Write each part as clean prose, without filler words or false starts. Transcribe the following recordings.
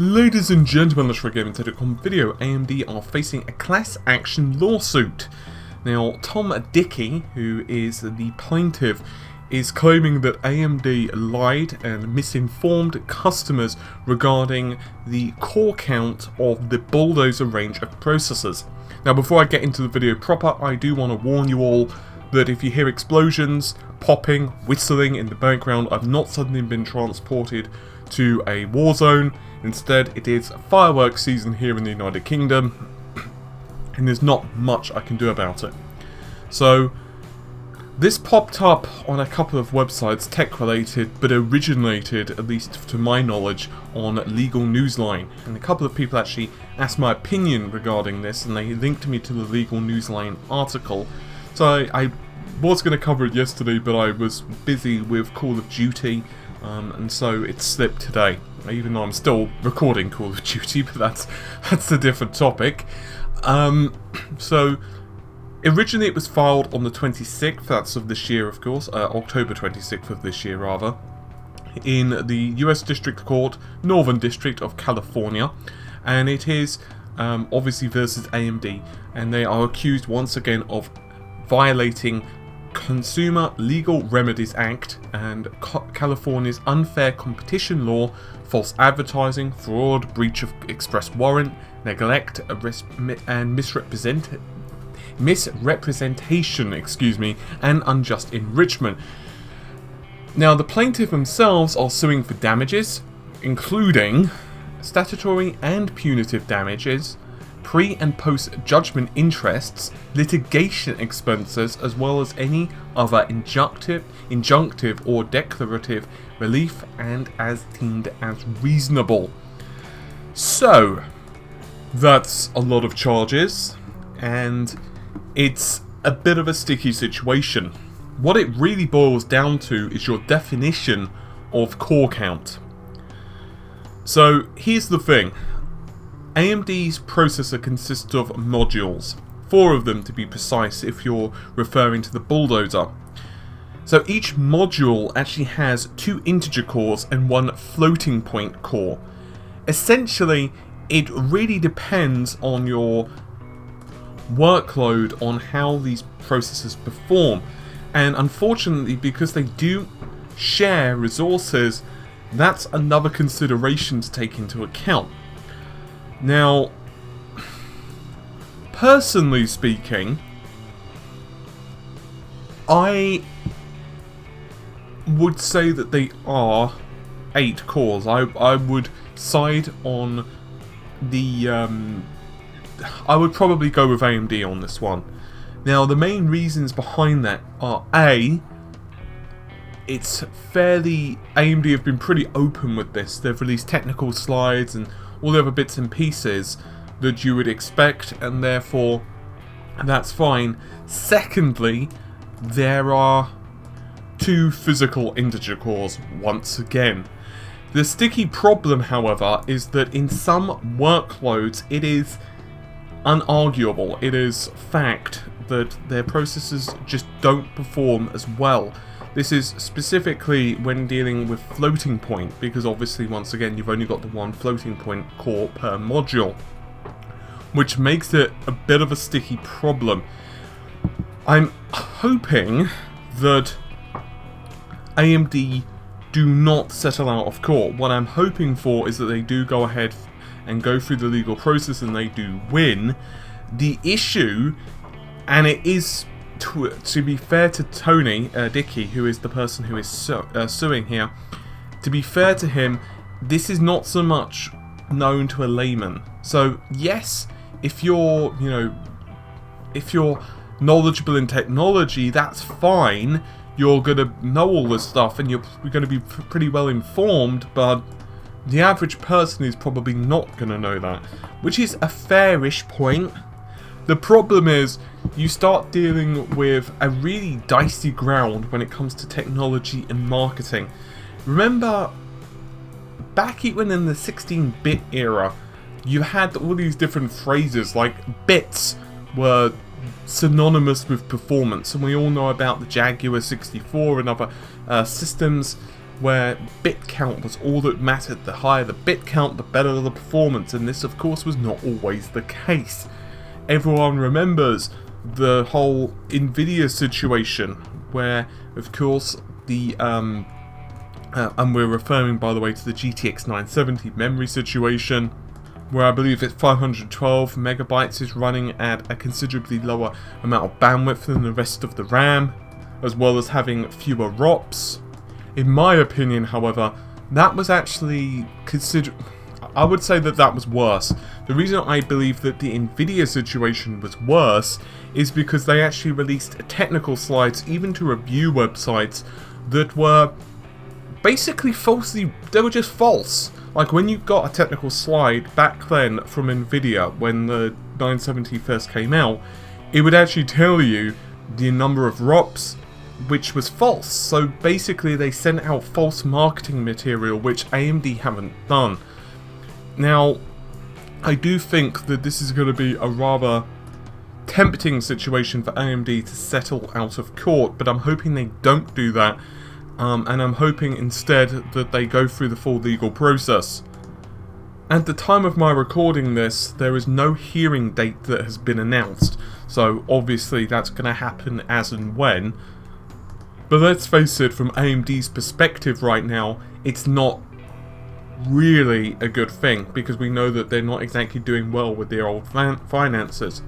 Ladies and gentlemen, let's gaming Telecom video. AMD are facing a class action lawsuit. Now, Tom Dickey, who is the plaintiff, is claiming that AMD lied and misinformed customers regarding the core count of the Bulldozer range of processors. Now, before I get into the video proper, I do want to warn you all that if you hear explosions, popping, whistling in the background, I've not suddenly been transported to a war zone. Instead, it is fireworks season here in the United Kingdom, and there's not much I can do about it. So, this popped up on a couple of websites, tech-related, but originated, at least to my knowledge, on Legal Newsline. And a couple of people actually asked my opinion regarding this, and they linked me to the Legal Newsline article. So I was going to cover it yesterday, but I was busy with Call of Duty, and so it slipped today. Even though I'm still recording Call of Duty, but that's a different topic. So originally it was filed on the 26th, that's of this year, of course, October 26th of this year, rather, in the US District Court, Northern District of California, and it is obviously versus AMD, and they are accused once again of violating Consumer Legal Remedies Act and California's unfair competition law, false advertising, fraud, breach of express warrant, neglect, and misrepresentation, and unjust enrichment. Now, the plaintiff themselves are suing for damages, including statutory and punitive damages, pre- and post-judgment interests, litigation expenses, as well as any other injunctive or declarative relief, and as deemed as reasonable. So, that's a lot of charges, and it's a bit of a sticky situation. What it really boils down to is your definition of core count. So, here's the thing. AMD's processor consists of modules, 4 of them to be precise if you're referring to the Bulldozer. So each module actually has 2 integer cores and 1 floating point core. Essentially, it really depends on your workload on how these processors perform, and unfortunately, because they do share resources, that's another consideration to take into account. Now, personally speaking, I would say that they are 8 cores. I would side on the... I would probably go with AMD on this one. Now, the main reasons behind that are A, it's fairly... AMD have been pretty open with this. They've released technical slides and all the other bits and pieces that you would expect, and therefore that's fine. Secondly, there are 2 physical integer cores once again. The sticky problem, however, is that in some workloads it is unarguable, it is fact that their processors just don't perform as well. This is specifically when dealing with floating point, because obviously, once again, you've only got the 1 floating point core per module, which makes it a bit of a sticky problem. I'm hoping that AMD do not settle out of court. What I'm hoping for is that they do go ahead and go through the legal process and they do win. The issue, and it is... To be fair to Tony Dickey, who is the person who is suing here, to be fair to him, this is not so much known to a layman. So yes, if you're, if you're knowledgeable in technology, that's fine. You're gonna know all this stuff, and you're gonna be pretty well informed. But the average person is probably not gonna know that, which is a fairish point. The problem is, you start dealing with a really dicey ground when it comes to technology and marketing. Remember, back even in the 16-bit era, you had all these different phrases, like bits were synonymous with performance, and we all know about the Jaguar 64 and other systems where bit count was all that mattered. The higher the bit count, the better the performance, and this of course was not always the case. Everyone remembers the whole Nvidia situation, where of course the and we're referring, by the way, to the GTX 970 memory situation, where I believe it's 512 megabytes is running at a considerably lower amount of bandwidth than the rest of the RAM, as well as having fewer ROPs. In my opinion, however, that was actually I would say that that was worse. The reason I believe that the Nvidia situation was worse is because they actually released technical slides, even to review websites, that were basically falsely, they were just false. Like when you got a technical slide back then from Nvidia, when the 970 first came out, it would actually tell you the number of ROPs, which was false. So basically they sent out false marketing material, which AMD haven't done. Now, I do think that this is going to be a rather tempting situation for AMD to settle out of court, but I'm hoping they don't do that, and I'm hoping instead that they go through the full legal process. At the time of my recording this, there is no hearing date that has been announced, so obviously that's going to happen as and when. But let's face it, from AMD's perspective right now, it's not really a good thing, because we know that they're not exactly doing well with their old finances.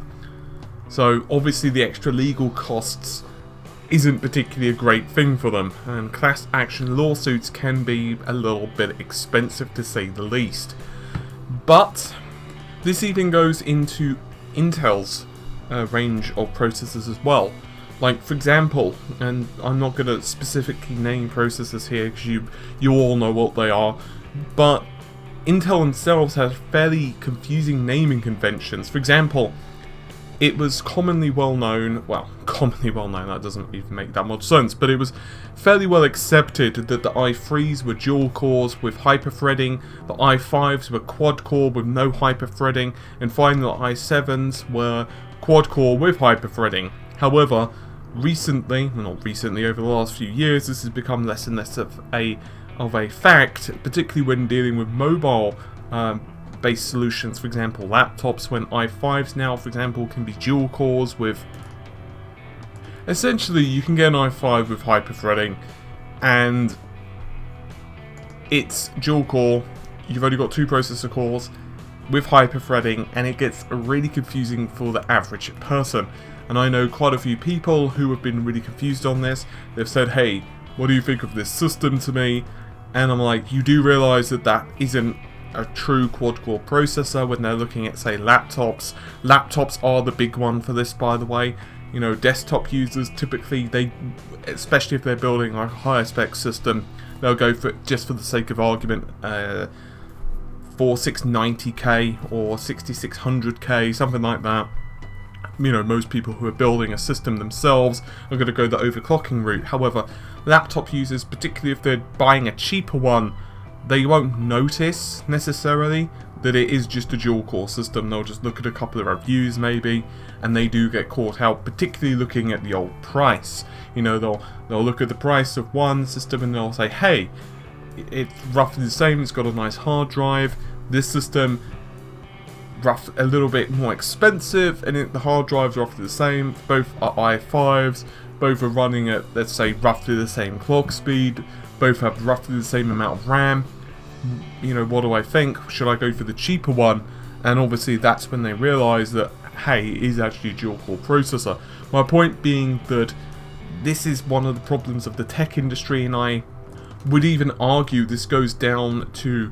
So obviously the extra legal costs isn't particularly a great thing for them, and class action lawsuits can be a little bit expensive to say the least. But this even goes into Intel's range of processors as well. Like, for example, and I'm not going to specifically name processors here because you all know what they are, but Intel themselves have fairly confusing naming conventions. For example, it was commonly well known, that doesn't even make that much sense, but it was fairly well accepted that the i3s were dual cores with hyperthreading, the i5s were quad core with no hyperthreading, and finally the i7s were quad core with hyperthreading. However, over the last few years, this has become less and less of a fact, particularly when dealing with mobile based solutions. For example, laptops, when i5s now, for example, can be dual cores with, essentially you can get an i5 with hyperthreading and it's dual core, you've only got 2 processor cores with hyperthreading, and it gets really confusing for the average person. And I know quite a few people who have been really confused on this. They've said, hey, what do you think of this system to me? And I'm like, you do realise that that isn't a true quad-core processor when they're looking at, say, laptops. Laptops are the big one for this, by the way. You know, desktop users, typically, especially if they're building like a higher spec system, they'll go for, just for the sake of argument, 4690K or 6600K, something like that. You know, most people who are building a system themselves are going to go the overclocking route. However, laptop users, particularly if they're buying a cheaper one, they won't notice necessarily that it is just a dual core system. They'll just look at a couple of reviews maybe, and they do get caught out, particularly looking at the old price. You know, they'll look at the price of one system and they'll say, hey, it's roughly the same, it's got a nice hard drive. This system, a little bit more expensive, and the hard drives are roughly the same. Both are i5s, both are running at, let's say, roughly the same clock speed, both have roughly the same amount of RAM. You know, what do I think? Should I go for the cheaper one? And obviously that's when they realise that, hey, it is actually a dual core processor. My point being that this is one of the problems of the tech industry, and I would even argue this goes down to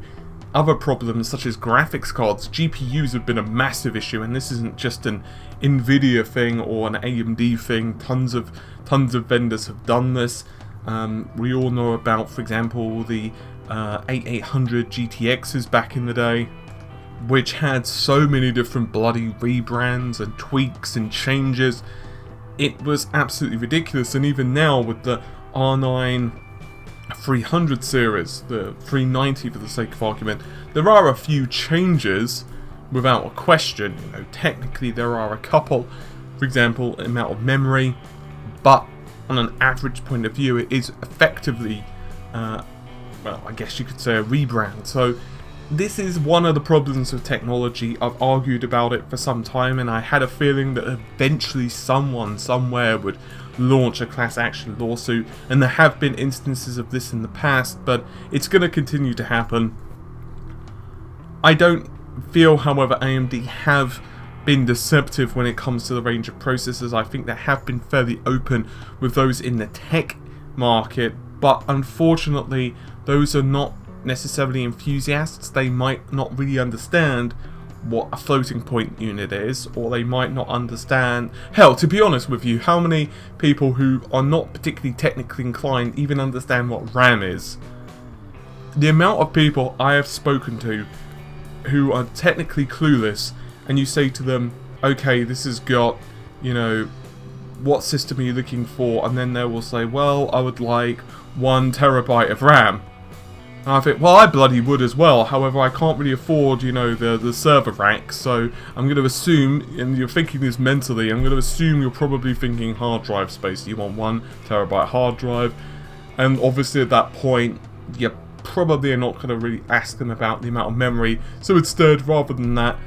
other problems such as graphics cards. GPUs have been a massive issue, and this isn't just an Nvidia thing or an AMD thing. Tons of vendors have done this. We all know about, for example, the 8800 GTXs back in the day, which had so many different bloody rebrands and tweaks and changes. It was absolutely ridiculous. And even now with the R9 300 series, the 390 for the sake of argument, there are a few changes without a question. You know, technically there are a couple, for example, amount of memory, but on an average point of view, it is effectively well, I guess you could say a rebrand. So this is one of the problems with technology. I've argued about it for some time, and I had a feeling that eventually someone somewhere would launch a class action lawsuit, and there have been instances of this in the past, but it's going to continue to happen. I don't feel, however, AMD have been deceptive when it comes to the range of processors. I think they have been fairly open with those in the tech market, but unfortunately those are not necessarily enthusiasts. They might not really understand what a floating point unit is, or they might not understand, hell, to be honest with you, how many people who are not particularly technically inclined even understand what RAM is. The amount of people I have spoken to who are technically clueless, and you say to them, okay, this has got, you know, what system are you looking for? And then they will say, well, I would like 1 terabyte of RAM. And I think, well, I bloody would as well. However, I can't really afford, you know, the server rack. So I'm going to assume, and you're thinking this mentally, I'm going to assume you're probably thinking hard drive space. You want 1 terabyte hard drive. And obviously at that point, you're probably not going to really ask them about the amount of memory. So instead, rather than that,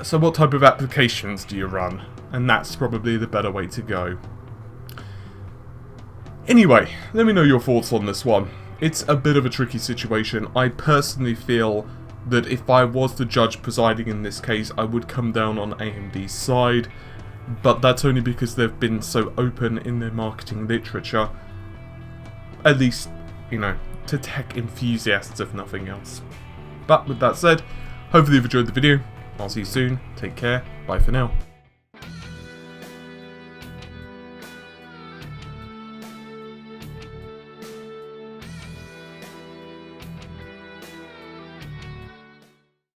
so what type of applications do you run? And that's probably the better way to go. Anyway, let me know your thoughts on this one. It's a bit of a tricky situation. I personally feel that if I was the judge presiding in this case, I would come down on AMD's side, but that's only because they've been so open in their marketing literature, at least, you know, to tech enthusiasts if nothing else. But with that said, hopefully you've enjoyed the video. I'll see you soon. Take care. Bye for now.